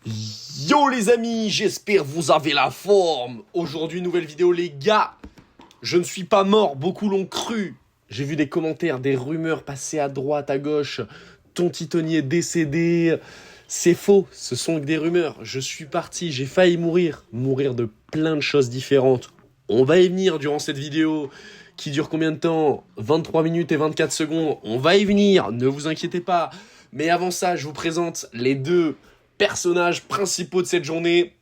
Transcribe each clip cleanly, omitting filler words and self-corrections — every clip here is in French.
Yo les amis, j'espère vous avez la forme. Aujourd'hui, nouvelle vidéo les gars. Je ne suis pas mort, beaucoup l'ont cru. J'ai vu des commentaires, des rumeurs passer à droite, à gauche. Ton Titoni est décédé. C'est faux, ce sont que des rumeurs. Je suis parti, j'ai failli mourir. Mourir de plein de choses différentes. On va y venir durant cette vidéo qui dure combien de temps? 23 minutes et 24 secondes. On va y venir, ne vous inquiétez pas. Mais avant ça, je vous présente les deux personnages principaux de cette journée.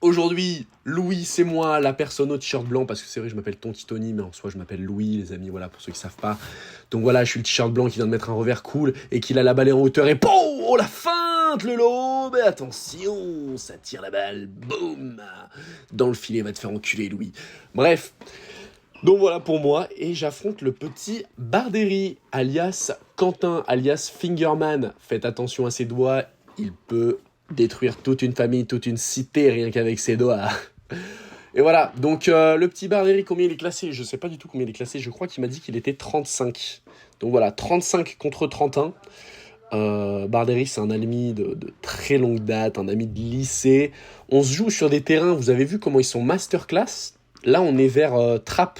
Aujourd'hui, Louis, c'est moi, la personne au t-shirt blanc, parce que c'est vrai, je m'appelle Ton Titoni, mais en soi, je m'appelle Louis, les amis, voilà, pour ceux qui savent pas. Donc voilà, je suis le t-shirt blanc qui vient de mettre un revers cool, et qui a la balle en hauteur, et POUM! Oh, la feinte, le lobe! Attention, ça tire la balle, boum! Dans le filet, va te faire enculer, Louis. Bref. Donc voilà pour moi, et j'affronte le petit Barderi, alias Quentin, alias Fingerman. Faites attention à ses doigts, il peut détruire toute une famille, toute une cité, rien qu'avec ses doigts. Et voilà, donc le petit Barderi, combien il est classé? Je sais pas du tout combien il est classé, je crois qu'il m'a dit qu'il était 35. Donc voilà, 35 contre 31. Barderi, c'est un ami de très longue date, un ami de lycée. On se joue sur des terrains, vous avez vu comment ils sont masterclass. Là, on est vers Trappes,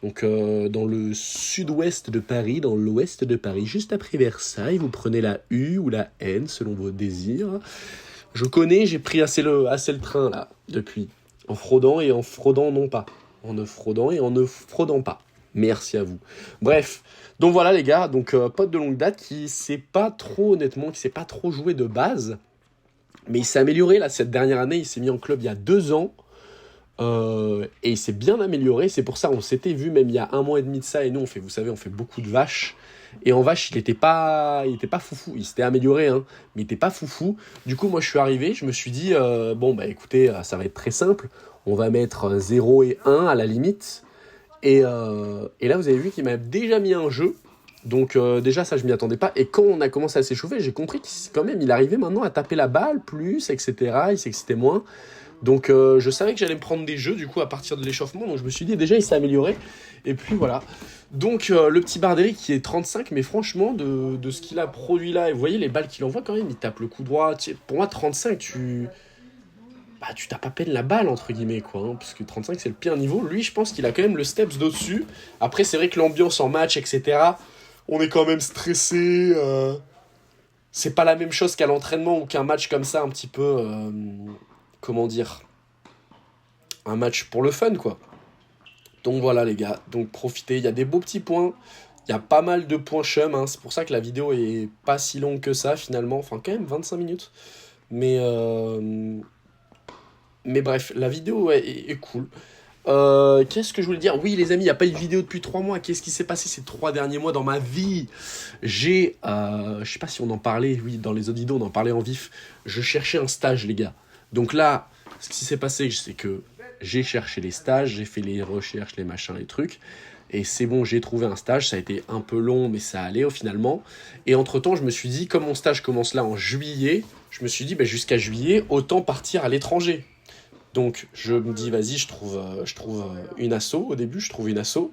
donc dans le sud-ouest de Paris, dans l'ouest de Paris, juste après Versailles. Vous prenez la U ou la N, selon vos désirs. Je connais, j'ai pris assez le train, là, depuis. En fraudant et en fraudant non pas. En ne fraudant et en ne fraudant pas. Merci à vous. Bref, donc voilà les gars, donc pote de longue date qui sait pas trop, honnêtement, qui sait pas trop jouer de base. Mais il s'est amélioré, là, cette dernière année. Il s'est mis en club il y a 2 ans. Et il s'est bien amélioré, c'est pour ça on s'était vu même il y a 1 mois et demi de ça, et nous on fait, vous savez, on fait beaucoup de vaches, et en vache il était pas foufou, il s'était amélioré, hein, mais il était pas foufou. Du coup moi je suis arrivé, je me suis dit, bon bah écoutez, ça va être très simple, on va mettre 0 et 1 à la limite, et là vous avez vu qu'il m'a déjà mis un jeu, donc déjà ça je m'y attendais pas, et quand on a commencé à s'échauffer, j'ai compris qu'il quand même il arrivait maintenant à taper la balle plus, etc., il s'excitait moins. Donc je savais que j'allais me prendre des jeux du coup à partir de l'échauffement, donc je me suis dit déjà il s'est amélioré, et puis voilà. Donc le petit Barderi qui est 35, mais franchement de ce qu'il a produit là, et vous voyez les balles qu'il envoie quand même, il tape le coup droit, pour moi 35 tu tapes à peine la balle entre guillemets quoi, hein, parce que 35 c'est le pire niveau. Lui je pense qu'il a quand même le steps d'au-dessus. Après c'est vrai que l'ambiance en match etc, on est quand même stressé, c'est pas la même chose qu'à l'entraînement ou qu'un match comme ça un petit peu... comment dire, un match pour le fun quoi. Donc voilà les gars, donc profitez, il y a des beaux petits points, il y a pas mal de points chum, hein. C'est pour ça que la vidéo est pas si longue que ça finalement, enfin quand même 25 minutes, mais bref, la vidéo est cool. Qu'est-ce que je voulais dire? Oui les amis, il n'y a pas eu de vidéo depuis 3 mois, qu'est-ce qui s'est passé ces 3 derniers mois dans ma vie? J'ai, je sais pas si on en parlait, oui dans les autres vidéos on en parlait en vif, je cherchais un stage les gars. Donc là, ce qui s'est passé, c'est que j'ai cherché les stages, j'ai fait les recherches, les machins, les trucs, et c'est bon, j'ai trouvé un stage, ça a été un peu long, mais ça allait finalement. Et entre-temps, je me suis dit, comme mon stage commence là en juillet, je me suis dit, jusqu'à juillet, autant partir à l'étranger. Donc je me dis, vas-y, je trouve une asso, au début, je trouve une asso,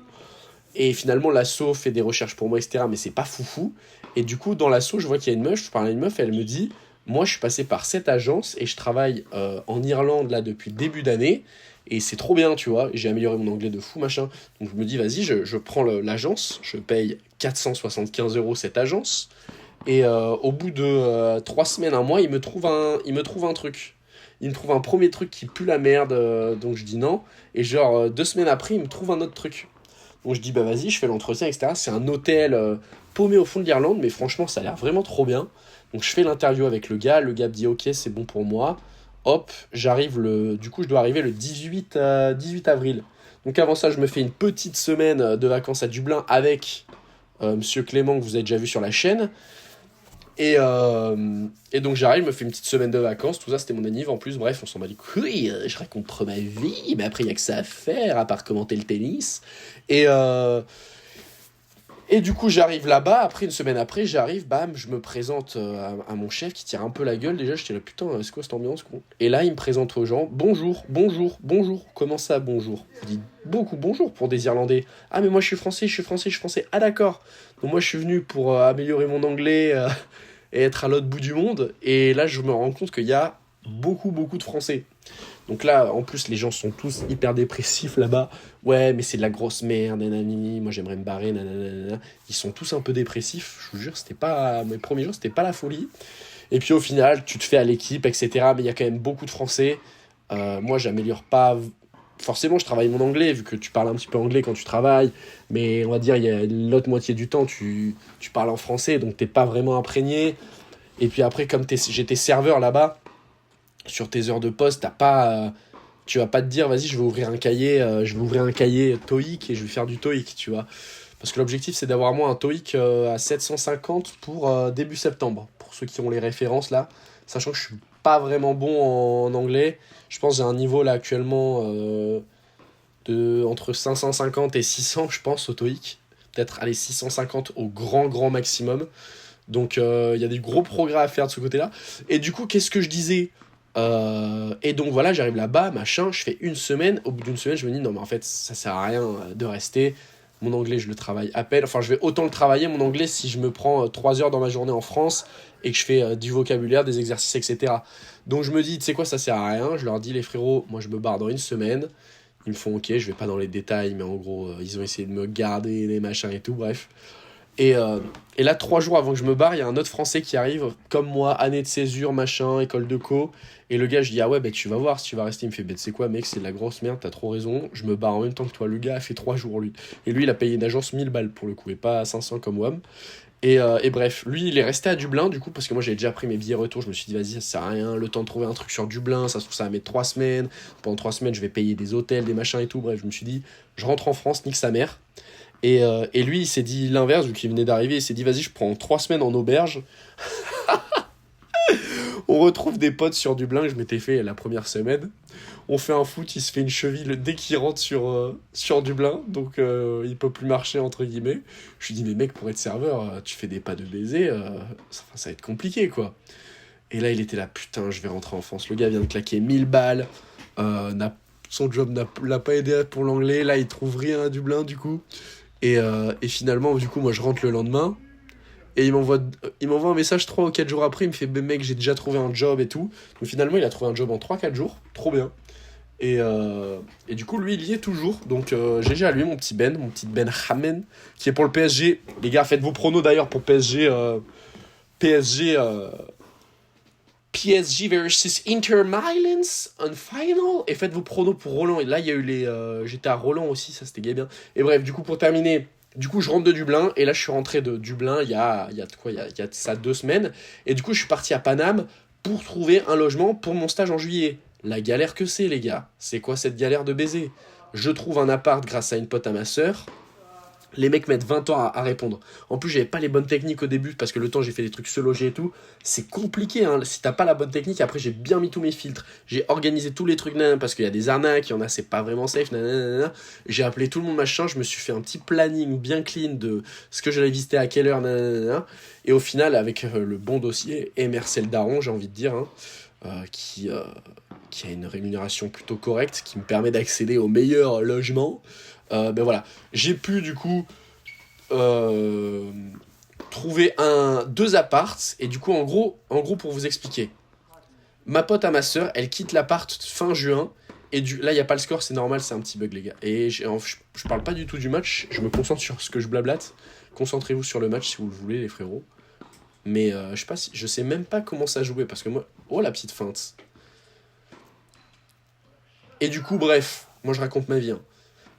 et finalement l'asso fait des recherches pour moi, etc., mais c'est pas foufou. Et du coup, dans l'asso, je vois qu'il y a une meuf, je parle à une meuf, et elle me dit... Moi, je suis passé par cette agence et je travaille en Irlande là depuis le début d'année. Et c'est trop bien, tu vois. J'ai amélioré mon anglais de fou, machin. Donc je me dis, vas-y, je prends l'agence. Je paye 475 € cette agence. Et au bout de 3 semaines, 1 mois, il me trouve un truc. Il me trouve un premier truc qui pue la merde. Donc je dis non. Et genre 2 semaines après, il me trouve un autre truc. Donc je dis, bah vas-y, je fais l'entretien, etc. C'est un hôtel paumé au fond de l'Irlande. Mais franchement, ça a l'air vraiment trop bien. Donc je fais l'interview avec le gars me dit ok c'est bon pour moi, hop, j'arrive du coup je dois arriver le 18 avril. Donc avant ça je me fais une petite semaine de vacances à Dublin avec Monsieur Clément que vous avez déjà vu sur la chaîne. Et donc j'arrive, je me fais une petite semaine de vacances, tout ça c'était mon anniv en plus, bref on s'en bat les couilles, je raconte trop ma vie, mais après il n'y a que ça à faire à part commenter le tennis. Et du coup, j'arrive là-bas, après, une semaine après, j'arrive, bam, je me présente à mon chef qui tire un peu la gueule. Déjà, j'étais là, putain, c'est quoi cette ambiance, con? Et là, il me présente aux gens, bonjour, bonjour, bonjour. Comment ça, bonjour? Je dis beaucoup bonjour pour des Irlandais. Ah, mais moi, je suis français, je suis français, je suis français. Ah, d'accord. Donc, moi, je suis venu pour améliorer mon anglais et être à l'autre bout du monde. Et là, je me rends compte qu'il y a beaucoup, beaucoup de Français. Donc là, en plus, les gens sont tous hyper dépressifs là-bas. Ouais, mais c'est de la grosse merde, nanani, moi j'aimerais me barrer, nanana. Ils sont tous un peu dépressifs, je vous jure, c'était pas... Mes premiers jours, c'était pas la folie. Et puis au final, tu te fais à l'équipe, etc. Mais il y a quand même beaucoup de Français. Moi, j'améliore pas... Forcément, je travaille mon anglais, vu que tu parles un petit peu anglais quand tu travailles. Mais on va dire, il y a l'autre moitié du temps, tu parles en français, donc t'es pas vraiment imprégné. Et puis après, comme j'étais serveur là-bas, sur tes heures de poste, tu vas pas te dire, vas-y, je vais ouvrir un cahier TOEIC et je vais faire du TOEIC, tu vois. Parce que l'objectif, c'est d'avoir moi un TOEIC à 750 pour début septembre, pour ceux qui ont les références là. Sachant que je suis pas vraiment bon en anglais. Je pense que j'ai un niveau là actuellement entre 550 et 600, je pense, au TOEIC. Peut-être, allez, 650 au grand maximum. Donc, il y a des gros progrès à faire de ce côté-là. Et du coup, qu'est-ce que je disais ? Et donc voilà, j'arrive là-bas, machin, je fais une semaine. Au bout d'une semaine, je me dis non, mais en fait, ça sert à rien de rester. Mon anglais, je le travaille à peine. Enfin, je vais autant le travailler, mon anglais, si je me prends 3 heures dans ma journée en France et que je fais du vocabulaire, des exercices, etc. Donc je me dis, tu sais quoi, ça sert à rien. Je leur dis, les frérots, moi je me barre dans une semaine. Ils me font ok, je vais pas dans les détails, mais en gros, ils ont essayé de me garder, les machins et tout, bref. Et là, 3 jours avant que je me barre, il y a un autre Français qui arrive, comme moi, année de césure, machin, école de co. Et le gars, je dis, ah ouais, bah tu vas voir, si tu vas rester, il me fait, bah tu sais quoi, mec, c'est de la grosse merde, t'as trop raison, je me barre en même temps que toi. Le gars a fait 3 jours, lui. Et lui, il a payé une agence 1000 balles pour le coup, et pas 500 comme WAM. Et bref, lui, il est resté à Dublin, du coup, parce que moi, j'avais déjà pris mes billets retour. Je me suis dit, vas-y, ça sert à rien, le temps de trouver un truc sur Dublin, ça se trouve, ça va mettre 3 semaines. Pendant 3 semaines, je vais payer des hôtels, des machins et tout. Bref, je me suis dit, je rentre en France, nique sa mère. Et lui, il s'est dit l'inverse, vu qu'il venait d'arriver, il s'est dit, vas-y, je prends 3 semaines en auberge. On retrouve des potes sur Dublin que je m'étais fait la première semaine. On fait un foot, il se fait une cheville dès qu'il rentre sur Dublin, donc il peut plus marcher, entre guillemets. Je lui dis, mais mec, pour être serveur, tu fais des pas de baiser, ça va être compliqué, quoi. Et là, il était là, putain, je vais rentrer en France. Le gars vient de claquer 1000 balles, son job l'a pas aidé pour l'anglais, là, il trouve rien à Dublin, du coup. Et finalement, du coup, moi, je rentre le lendemain. Et il m'envoie un message 3 ou 4 jours après. Il me fait, ben mec, j'ai déjà trouvé un job et tout. Donc finalement, il a trouvé un job en 3-4 jours. Trop bien. Et du coup, lui, il y est toujours. Donc GG à lui, mon petit Ben Hamen, qui est pour le PSG. Les gars, faites vos pronos d'ailleurs pour PSG. PSG versus Inter Milan en final. Et faites vos pronos pour Roland. Et là, il y a eu j'étais à Roland aussi, ça c'était gay bien. Et bref, du coup, pour terminer, du coup, je rentre de Dublin. Et là, je suis rentré de Dublin il y a ça 2 semaines. Et du coup, je suis parti à Paname pour trouver un logement pour mon stage en juillet. La galère que c'est, les gars. C'est quoi cette galère de baiser ? Je trouve un appart grâce à une pote à ma sœur. Les mecs mettent 20 ans à répondre. En plus, j'avais pas les bonnes techniques au début, parce que le temps, j'ai fait des trucs se loger et tout. C'est compliqué, hein. Si t'as pas la bonne technique, après, j'ai bien mis tous mes filtres. J'ai organisé tous les trucs, parce qu'il y a des arnaques, il y en a, c'est pas vraiment safe, nanana. J'ai appelé tout le monde, machin. Je me suis fait un petit planning bien clean de ce que j'allais visiter à quelle heure, nanana. Et au final, avec le bon dossier, et merci le daron, j'ai envie de dire, hein, qui a une rémunération plutôt correcte, qui me permet d'accéder au meilleur logement. Ben voilà, j'ai pu du coup trouver 2 apparts. Et du coup, en gros pour vous expliquer, ma pote à ma sœur, elle quitte l'appart fin juin. Et là, il n'y a pas le score, c'est normal, c'est un petit bug, les gars. Et je parle pas du tout du match, je me concentre sur ce que je blablate. Concentrez-vous sur le match si vous le voulez, les frérots. Mais je sais même pas comment ça jouait, parce que moi... Oh, la petite feinte. Et du coup, bref, moi je raconte ma vie, hein.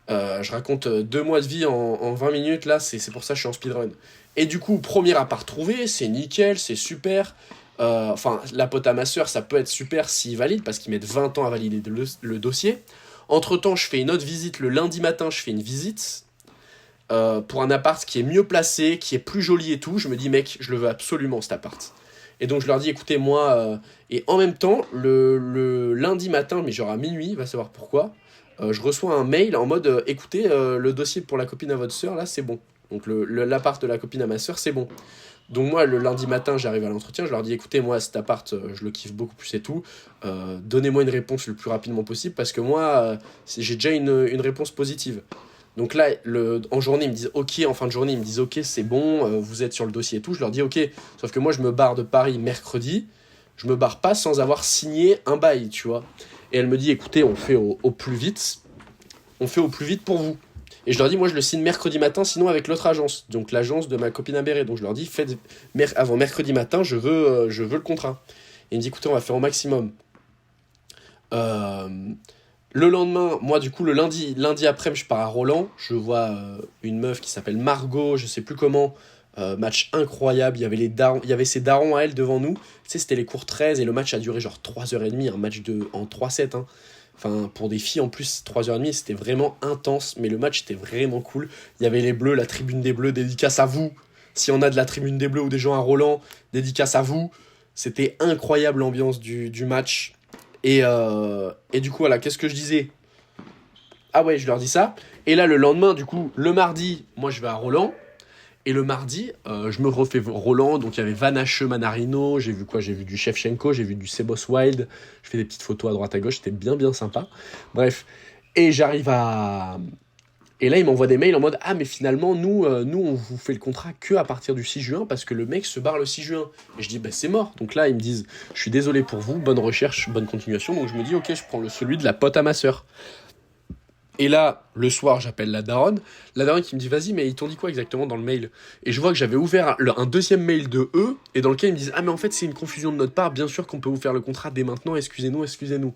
Je raconte 2 mois de vie en 20 minutes, là, c'est pour ça que je suis en speedrun. Et du coup, premier appart trouvé, c'est nickel, c'est super. Enfin, la pote à ma sœur, ça peut être super s'ils valident, parce qu'ils mettent 20 ans à valider le dossier. Entre-temps, je fais une autre visite, le lundi matin, je fais une visite pour un appart qui est mieux placé, qui est plus joli et tout. Je me dis, mec, je le veux absolument, cet appart. Et donc, je leur dis, écoutez, moi... Et en même temps, le lundi matin, mais genre à minuit, va savoir pourquoi... je reçois un mail en mode écoutez, le dossier pour la copine à votre sœur, là, c'est bon. Donc l'appart de la copine à ma sœur, c'est bon. Donc moi, le lundi matin, j'arrive à l'entretien, je leur dis écoutez, moi, cet appart, je le kiffe beaucoup plus et tout. Donnez-moi une réponse le plus rapidement possible, parce que moi, j'ai déjà une réponse positive. Donc là, en journée, ils me disent ok, en fin de journée, ils me disent ok, c'est bon, vous êtes sur le dossier et tout. Je leur dis ok, sauf que moi, je me barre de Paris mercredi, je me barre pas sans avoir signé un bail, tu vois. Et elle me dit écoutez, on fait au plus vite, on fait au plus vite pour vous. Et je leur dis moi, je le signe mercredi matin, sinon avec l'autre agence, donc l'agence de ma copine Abéré. Donc je leur dis faites avant mercredi matin, je veux le contrat. Et il me dit écoutez, on va faire au maximum. Le lendemain, moi du coup le lundi après, je pars à Roland, je vois une meuf qui s'appelle Margot, je sais plus comment, match incroyable, il y avait ses darons à elle devant nous, tu sais c'était les cours 13 et le match a duré genre 3h30, un match en 3-7, hein. Enfin pour des filles en plus 3h30 c'était vraiment intense, mais le match était vraiment cool, il y avait les bleus, la tribune des bleus, dédicace à vous, si on a de la tribune des bleus ou des gens à Roland, dédicace à vous, c'était incroyable l'ambiance du match. Et du coup, voilà, qu'est-ce que je disais? Ah ouais, je leur dis ça. Et là, le lendemain, du coup, le mardi, moi, je vais à Roland. Et le mardi, je me refais Roland. Donc, il y avait Van Hache, Manarino. J'ai vu quoi? J'ai vu du Shevchenko. J'ai vu du Sebos Wild. Je fais des petites photos à droite à gauche. C'était bien, bien sympa. Bref. Et j'arrive à... Et là, il m'envoie des mails en mode « Ah, mais finalement, nous, on vous fait le contrat que à partir du 6 juin parce que le mec se barre le 6 juin. » Et je dis « Bah, c'est mort. » Donc là, ils me disent « Je suis désolé pour vous, bonne recherche, bonne continuation. » Donc je me dis « Ok, je prends celui de la pote à ma sœur. » Et là, le soir, j'appelle la daronne. La daronne qui me dit « Vas-y, mais ils t'ont dit quoi exactement dans le mail ?» Et je vois que j'avais ouvert un deuxième mail de eux et dans lequel ils me disent « Ah, mais en fait, c'est une confusion de notre part. Bien sûr qu'on peut vous faire le contrat dès maintenant. Excusez-nous, excusez-nous. »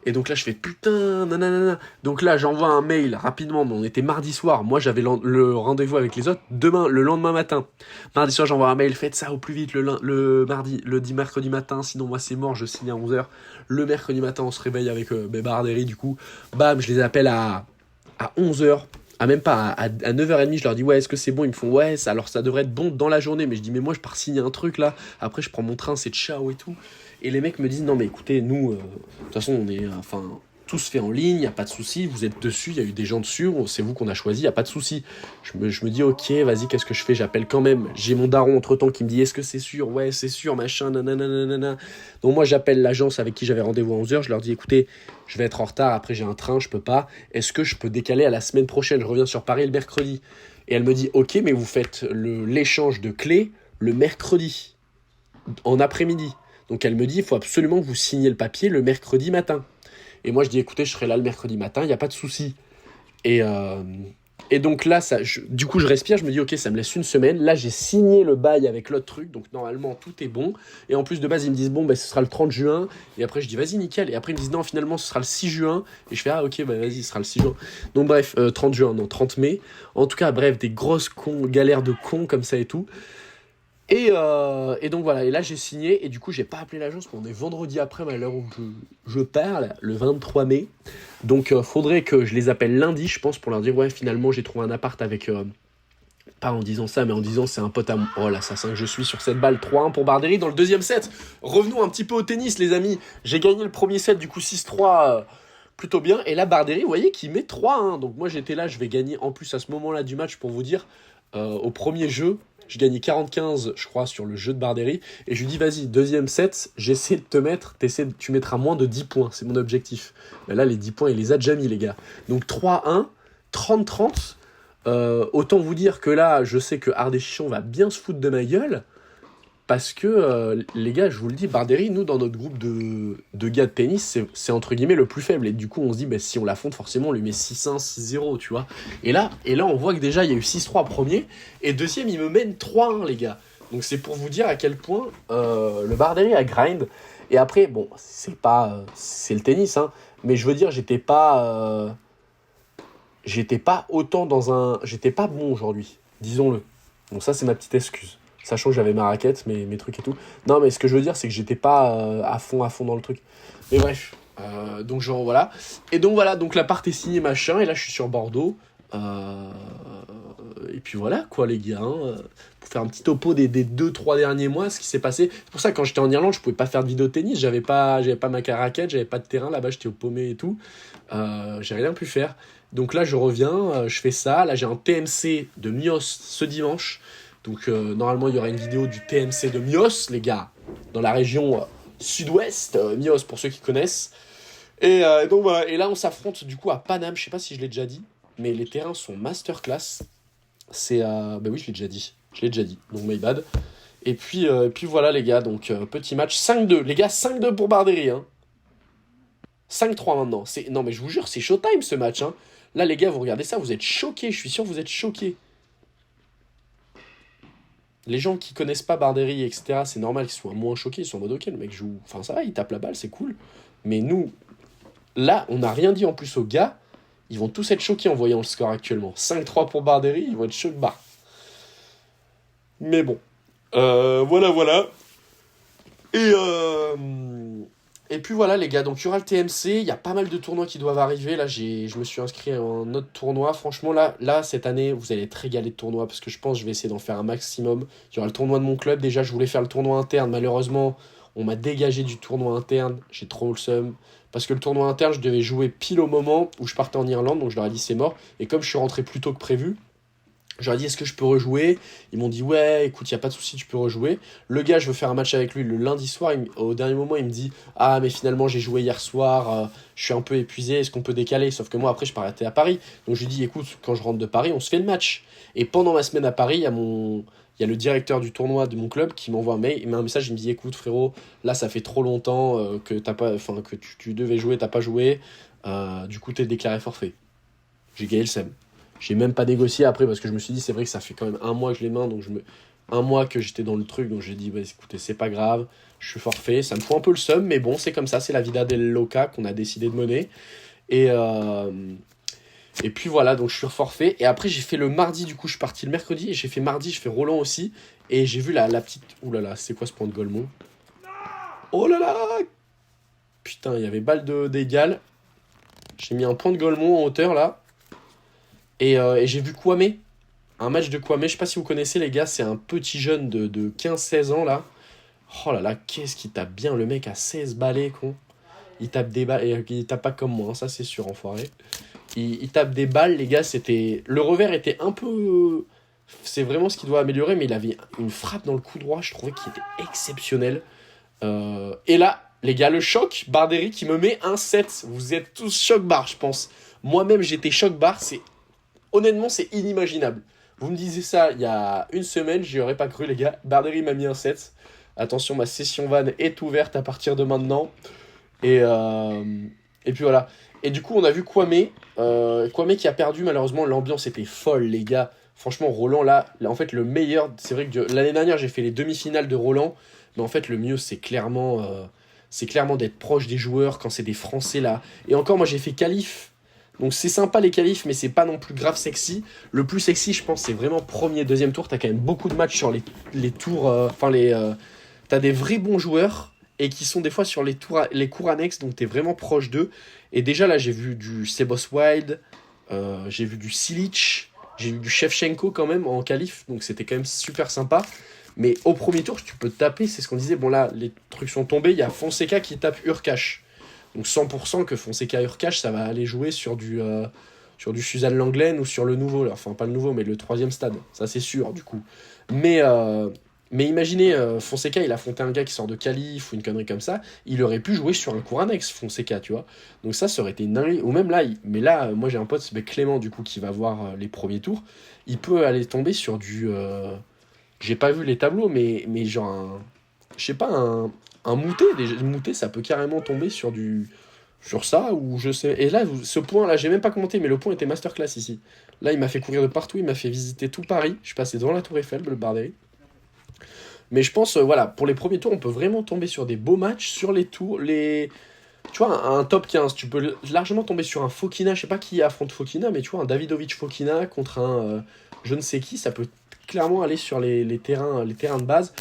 Et donc là, je fais putain, nanana. Donc là, j'envoie un mail rapidement. On était mardi soir. Moi, j'avais le rendez-vous avec les autres le lendemain matin. Mardi soir, j'envoie un mail. Faites ça au plus vite mercredi matin. Sinon, moi, c'est mort. Je signe à 11h. Le mercredi matin, on se réveille avec Bardery. Du coup, bam, je les appelle à 11h. Ah, même pas, à 9h30, je leur dis ouais, est-ce que c'est bon? Ils me font ouais, alors ça devrait être bon dans la journée. Mais je dis mais moi je pars signer un truc là. Après je prends mon train, c'est ciao et tout. Et les mecs me disent non mais écoutez, nous, de toute façon on est, tout se fait en ligne, y a pas de souci. Vous êtes dessus, il y a eu des gens dessus, c'est vous qu'on a choisi, y a pas de souci. Je me dis ok, vas-y, qu'est-ce que je fais? J'appelle quand même. J'ai mon daron entre temps qui me dit est-ce que c'est sûr? Ouais, c'est sûr, machin, nanana. Donc moi j'appelle l'agence avec qui j'avais rendez-vous à 11h. Je leur dis écoutez, je vais être en retard, après j'ai un train, je peux pas. Est-ce que je peux décaler à la semaine prochaine? Je reviens sur Paris le mercredi. Et elle me dit ok, mais vous faites l'échange de clés le mercredi, en après-midi. Donc elle me dit il faut absolument que vous signiez le papier le mercredi matin. Et moi je dis écoutez, je serai là le mercredi matin, il n'y a pas de souci. Et donc là, du coup je respire, je me dis ok, ça me laisse une semaine. Là j'ai signé le bail avec l'autre truc, donc normalement tout est bon. Et en plus de base ils me disent bon, ce sera le 30 juin. Et après je dis vas-y nickel. Et après ils me disent non, finalement ce sera le 6 juin. Et je fais ah ok, vas-y, ce sera le 6 juin. Donc bref, 30 juin, non 30 mai. En tout cas bref, des grosses galères de cons comme ça et tout. Et donc voilà, et là j'ai signé, et du coup j'ai pas appelé l'agence, on est vendredi après, à l'heure où je parle, le 23 mai. Donc faudrait que je les appelle lundi, je pense, pour leur dire ouais, finalement j'ai trouvé un appart avec... pas en disant ça, mais en disant c'est un pote à moi. Oh l'assassin que je suis sur cette balle. 3-1 pour Bardery dans le deuxième set. Revenons un petit peu au tennis, les amis. J'ai gagné le premier set, du coup 6-3, plutôt bien. Et là Bardery, vous voyez qu'il met 3-1. Donc moi j'étais là, je vais gagner en plus à ce moment-là du match, pour vous dire, au premier jeu. J'ai gagné 40-15, je crois, sur le jeu de Bardery. Et je lui dis, vas-y, deuxième set, j'essaie de te mettre, tu mettras moins de 10 points. C'est mon objectif. Mais là, les 10 points, il les a déjà mis, les gars. Donc 3-1, 30-30. Autant vous dire que là, je sais que Ardèchichon va bien se foutre de ma gueule. Parce que, les gars, je vous le dis, Bardery, nous, dans notre groupe de gars de tennis, c'est entre guillemets le plus faible. Et du coup, on se dit, si on l'affronte, forcément, on lui met 6-1, 6-0, tu vois. Et là, on voit que déjà, il y a eu 6-3 premier. Et deuxième, il me mène 3-1, les gars. Donc, c'est pour vous dire à quel point le Bardery a grind. Et après, bon, c'est le tennis, hein. Mais je veux dire, j'étais pas autant j'étais pas bon aujourd'hui, disons-le. Donc ça, c'est ma petite excuse. Sachant que j'avais ma raquette, mes trucs et tout. Non, mais ce que je veux dire, c'est que j'étais pas à fond dans le truc. Mais bref, donc genre voilà. Et donc voilà, donc l'appart est signé, machin, et là je suis sur Bordeaux. Et puis voilà, quoi, les gars. Hein, pour faire un petit topo des 2-3 derniers mois, ce qui s'est passé. C'est pour ça que quand j'étais en Irlande, je pouvais pas faire de vidéo tennis. J'avais pas ma raquette, j'avais pas de terrain. Là-bas, j'étais au paumé et tout. J'ai rien pu faire. Donc là, je reviens, je fais ça. Là, j'ai un TMC de Mios ce dimanche. Donc normalement il y aura une vidéo du TMC de Mios, les gars, dans la région sud-ouest, Mios pour ceux qui connaissent. Et donc voilà, et là on s'affronte du coup à Paname, je sais pas si je l'ai déjà dit. mais les terrains sont masterclass. C'est à... Bah oui, je l'ai déjà dit. Je l'ai déjà dit, donc my bad. Et puis voilà les gars, donc petit match 5-2. Les gars, 5-2 pour Bardery. Hein. 5-3 maintenant. Non mais je vous jure, c'est showtime ce match. Hein. Là les gars, vous regardez ça, vous êtes choqués. Je suis sûr que vous êtes choqués. Les gens qui connaissent pas Bardery, etc., c'est normal qu'ils soient moins choqués. Ils sont en mode ok, le mec joue... Enfin ça va, il tape la balle, c'est cool. Mais nous, là, on n'a rien dit en plus aux gars. Ils vont tous être choqués en voyant le score actuellement. 5-3 pour Bardery, ils vont être choqués. Mais bon. Voilà. Et, et puis voilà les gars, donc il y aura le TMC, il y a pas mal de tournois qui doivent arriver. Là, je me suis inscrit à un autre tournoi. Franchement, là, cette année, vous allez être régalés de tournois parce que je pense que je vais essayer d'en faire un maximum. Il y aura le tournoi de mon club. Déjà, je voulais faire le tournoi interne. Malheureusement, on m'a dégagé du tournoi interne. J'ai trop le seum. Parce que le tournoi interne, je devais jouer pile au moment où je partais en Irlande, donc je leur ai dit c'est mort. Et comme je suis rentré plus tôt que prévu, je leur ai dit est-ce que je peux rejouer. Ils m'ont dit ouais, écoute, il n'y a pas de souci, tu peux rejouer. Le gars, je veux faire un match avec lui le lundi soir. Au dernier moment, il me dit ah, mais finalement, j'ai joué hier soir, je suis un peu épuisé, est-ce qu'on peut décaler? Sauf que moi, après, je partais à Paris. Donc, je lui dis écoute, quand je rentre de Paris, on se fait le match. Et pendant ma semaine à Paris, il y a le directeur du tournoi de mon club qui m'envoie un message. Il me dit écoute, frérot, là, ça fait trop longtemps que tu devais jouer, t'as pas joué. Du coup, t'es déclaré forfait. J'ai gagné le seum. J'ai même pas négocié après parce que je me suis dit, c'est vrai que ça fait quand même un mois que je les mains, donc un mois que j'étais dans le truc, donc j'ai dit, bah, écoutez, c'est pas grave, je suis forfait, ça me fout un peu le seum, mais bon, c'est comme ça, c'est la vida del loca qu'on a décidé de mener. Et, et puis voilà, donc je suis forfait. Et après, j'ai fait le mardi, du coup, je suis parti le mercredi, et j'ai fait mardi, je fais Roland aussi, et j'ai vu la petite. Ouh là là, c'est quoi ce point de Golemont? Oh là là! Putain, il y avait balle d'égal. J'ai mis un point de Golemont en hauteur là. Et j'ai vu Kwame, un match de Kwame, je sais pas si vous connaissez les gars, c'est un petit jeune de 15-16 ans là. Oh là là, qu'est-ce qu'il tape bien, le mec a 16 balais, con. Il tape des balles, et il tape pas comme moi, hein, ça c'est sûr, enfoiré. Il tape des balles, les gars, c'était... Le revers était un peu... C'est vraiment ce qu'il doit améliorer, mais il avait une frappe dans le coup droit, je trouvais qu'il était exceptionnel. Et là, les gars, le choc, Bardery qui me met un 7. Vous êtes tous choc-bar, je pense. Moi-même, j'étais choc-bar, honnêtement, c'est inimaginable. Vous me disiez ça il y a une semaine, j'y aurais pas cru, les gars. Bardery m'a mis un 7. Attention, ma session van est ouverte à partir de maintenant. Et, et puis voilà. Et du coup, on a vu Kwame. Kwame qui a perdu, malheureusement. L'ambiance était folle, les gars. Franchement, Roland, là en fait, le meilleur... C'est vrai que l'année dernière, j'ai fait les demi-finales de Roland. Mais en fait, le mieux, c'est clairement d'être proche des joueurs quand c'est des Français, là. Et encore, moi, j'ai fait qualif. Donc c'est sympa les qualifs, mais c'est pas non plus grave sexy. Le plus sexy, je pense, c'est vraiment premier, deuxième tour. T'as quand même beaucoup de matchs sur les tours. T'as des vrais bons joueurs et qui sont des fois sur les cours annexes, donc t'es vraiment proche d'eux. Et déjà là, j'ai vu du Sebos Wild, j'ai vu du Silic, j'ai vu du Shevchenko quand même en qualif, donc c'était quand même super sympa. Mais au premier tour, tu peux te taper, c'est ce qu'on disait. Bon là, les trucs sont tombés. Il y a Fonseca qui tape Urkash. Donc 100% que Fonseca Urkash, ça va aller jouer sur du Suzanne Langlaine ou sur le nouveau. Là. Enfin, pas le nouveau, mais le troisième stade. Ça, c'est sûr, du coup. Mais imaginez, Fonseca, il affrontait un gars qui sort de qualif ou une connerie comme ça. Il aurait pu jouer sur un cours annexe, Fonseca, tu vois. Donc ça aurait été une dinguerie. Ou même là, mais là, moi, j'ai un pote, c'est Clément, du coup, qui va voir les premiers tours. Il peut aller tomber sur du... J'ai pas vu les tableaux, mais genre je sais pas, un mouté. Mouté, ça peut carrément tomber sur ça, ou je sais. Et là, ce point, là, j'ai même pas commenté, mais le point était masterclass ici. Là, il m'a fait courir de partout, il m'a fait visiter tout Paris. Je suis passé devant la Tour Eiffel, le Bardery. Mais je pense, voilà, pour les premiers tours, on peut vraiment tomber sur des beaux matchs, sur les tours, Tu vois, un top 15, tu peux largement tomber sur un Fokina, je sais pas qui affronte Fokina, mais tu vois, un Davidovic Fokina contre un je ne sais qui, ça peut clairement aller sur les terrains de base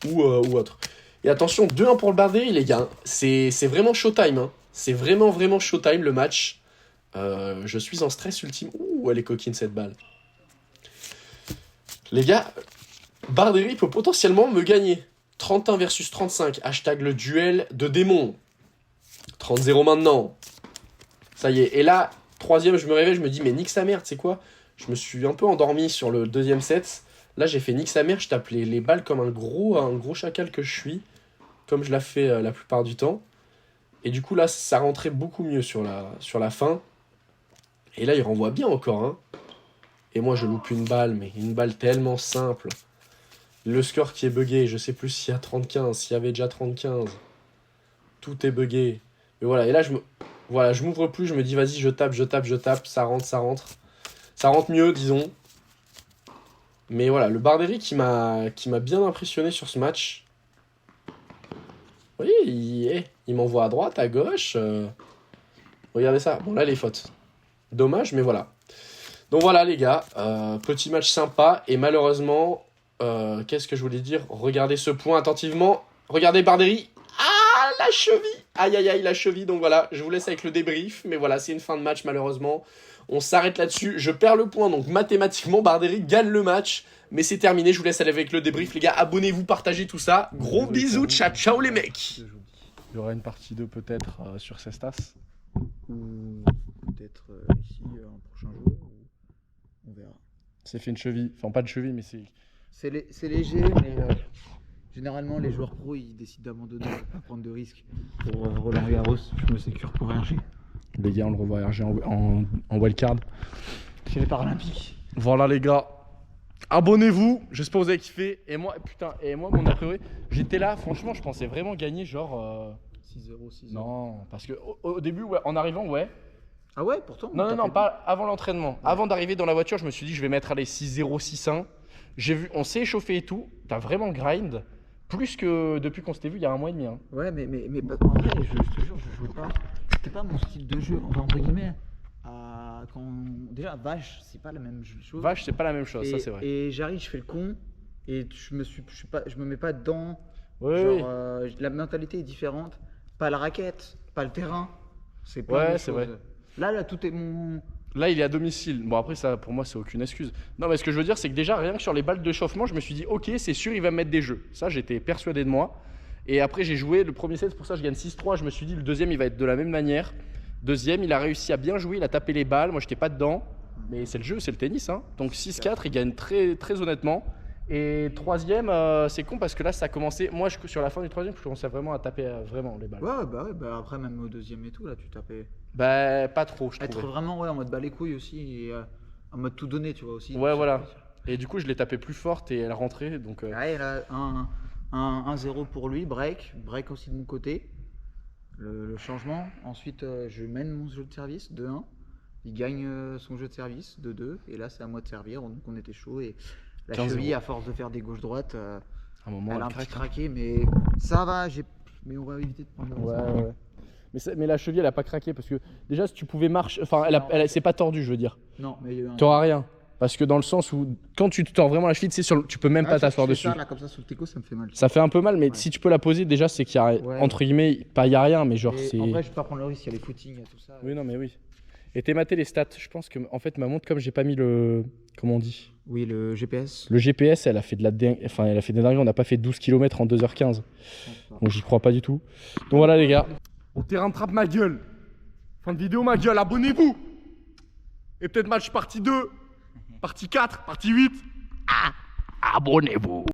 ou autre. Et attention, 2-1 pour le Bardery, les gars. C'est vraiment showtime. Hein. C'est vraiment, vraiment showtime, le match. Je suis en stress ultime. Ouh, elle est coquine, cette balle. Les gars, Bardery peut potentiellement me gagner. 31 versus 35. Hashtag le duel de démons. 30-0 maintenant. Ça y est. Et là, troisième, je me réveille, je me dis, mais nique sa mère, tu sais quoi? Je me suis un peu endormi sur le deuxième set. Là, j'ai fait nique sa mère, je tape les balles comme un gros chacal que je suis. Comme je la fais la plupart du temps. Et du coup, là, ça rentrait beaucoup mieux sur la fin. Et là, il renvoie bien encore. Hein. Et moi, je loupe une balle, mais une balle tellement simple. Le score qui est buggé, je sais plus s'il y a 30-15, s'il y avait déjà 30-15. Tout est buggé. Mais voilà, et là, je m'ouvre plus, je me dis, vas-y, je tape, ça rentre. Ça rentre mieux, disons. Mais voilà, le Barbery qui m'a bien impressionné sur ce match. Vous voyez, il m'envoie à droite, à gauche. Regardez ça. Bon, là, les fautes. Dommage, mais voilà. Donc voilà, les gars. Petit match sympa. Et malheureusement, qu'est-ce que je voulais dire? Regardez ce point attentivement. Regardez Barbery. Ah, la cheville. Aïe, aïe, aïe, la cheville. Donc voilà, je vous laisse avec le débrief. Mais voilà, c'est une fin de match, malheureusement. On s'arrête là-dessus. Je perds le point. Donc mathématiquement, Barbery gagne le match. Mais c'est terminé. Je vous laisse aller avec le débrief, les gars. Abonnez-vous, partagez tout ça. Gros bisous. Ciao, ciao, les mecs. Il y aura une partie 2 peut-être sur Cestas. Ou peut-être ici un prochain jour. On verra. C'est fait une cheville. Enfin, pas de cheville, mais c'est... C'est léger, mais généralement les joueurs pros ils décident d'abandonner, de pas prendre de risques. Pour Roland Garros, je me sécure pour RG. Les gars, on le revoit RG en wildcard. Chez les Paralympiques. Voilà, les gars. Abonnez-vous. J'espère que vous avez kiffé. Et moi, putain, mon a priori, j'étais là. Franchement, je pensais vraiment gagner genre... 6-0, 6-0. Non, parce que au début, ouais, en arrivant, ouais. Ah ouais, pourtant. Non, pas avant l'entraînement. Ouais. Avant d'arriver dans la voiture, je me suis dit, je vais mettre les 6-0, 6-1. J'ai vu, on s'est échauffé et tout. T'as vraiment grind. Plus que depuis qu'on s'était vu il y a 1 mois et demi. Hein. Ouais, mais en vrai, je te jure, je jouais pas. C'était pas mon style de jeu, entre guillemets. Déjà, Vache, c'est pas la même chose. Vache, c'est pas la même chose, ça c'est vrai. Et j'arrive, je fais le con. Et je me mets pas dedans. Oui, genre, la mentalité est différente. Pas la raquette, pas le terrain. C'est pas ouais, c'est vrai. Là, tout est mon. Là, il est à domicile. Bon, après, ça, pour moi, c'est aucune excuse. Non, mais ce que je veux dire, c'est que déjà, rien que sur les balles de chauffement, je me suis dit, ok, c'est sûr, il va me mettre des jeux. Ça, j'étais persuadé de moi. Et après, j'ai joué le premier set, c'est pour ça que je gagne 6-3. Je me suis dit, le deuxième, il va être de la même manière. Deuxième, il a réussi à bien jouer, il a tapé les balles. Moi, j'étais pas dedans. Mais c'est le jeu, c'est le tennis. Hein. Donc 6-4, il gagne très, très honnêtement. Et troisième, c'est con parce que là, ça a commencé. Moi, sur la fin du troisième, je commençais vraiment à taper vraiment les balles. Ouais, bah après, même au deuxième et tout, là, tu tapais. Bah, pas trop, je trouve. Être vraiment en mode bas les couilles aussi, et en mode tout donner, tu vois aussi. Ouais, voilà. Et du coup, je l'ai tapé plus forte et elle rentrait. Donc, ouais, là, 1-0 pour lui, break aussi de mon côté. Le changement. Ensuite, je mène mon jeu de service 2-1. Il gagne son jeu de service 2-2. Et là, c'est à moi de servir. Donc, on était chaud. Et la cheville, à force de faire des gauches-droites, un moment, elle a un petit craqué. Mais ça va. Mais on va éviter de prendre ouais. Mais la cheville, elle a pas craqué parce que déjà, si tu pouvais marcher. Enfin, c'est pas tordu, je veux dire. Non, mais t'auras rien. Parce que dans le sens où, quand tu te tords vraiment la cheville, tu peux même pas t'asseoir dessus. Ça, là, comme ça, sur le teco, ça me fait mal. Ça fait un peu mal, mais si tu peux la poser, déjà, c'est qu'il y a, entre guillemets, pas il y a rien, mais genre, c'est. En vrai, je peux pas prendre le risque, il y a les footings, il y a tout ça. Oui, non, mais oui. Et t'es maté les stats. Je pense que, en fait, ma montre, comme j'ai pas mis le. Comment on dit? Oui, le GPS. Le GPS, elle a fait de la Enfin, elle a fait des dingueries. On n'a pas fait 12 km en 2h15. Donc, j'y crois pas du tout. Donc, voilà, les gars. Au terrain de trappe, ma gueule. Fin de vidéo, ma gueule. Abonnez-vous. Et peut-être match partie 2. Partie 4, partie 8. Abonnez-vous.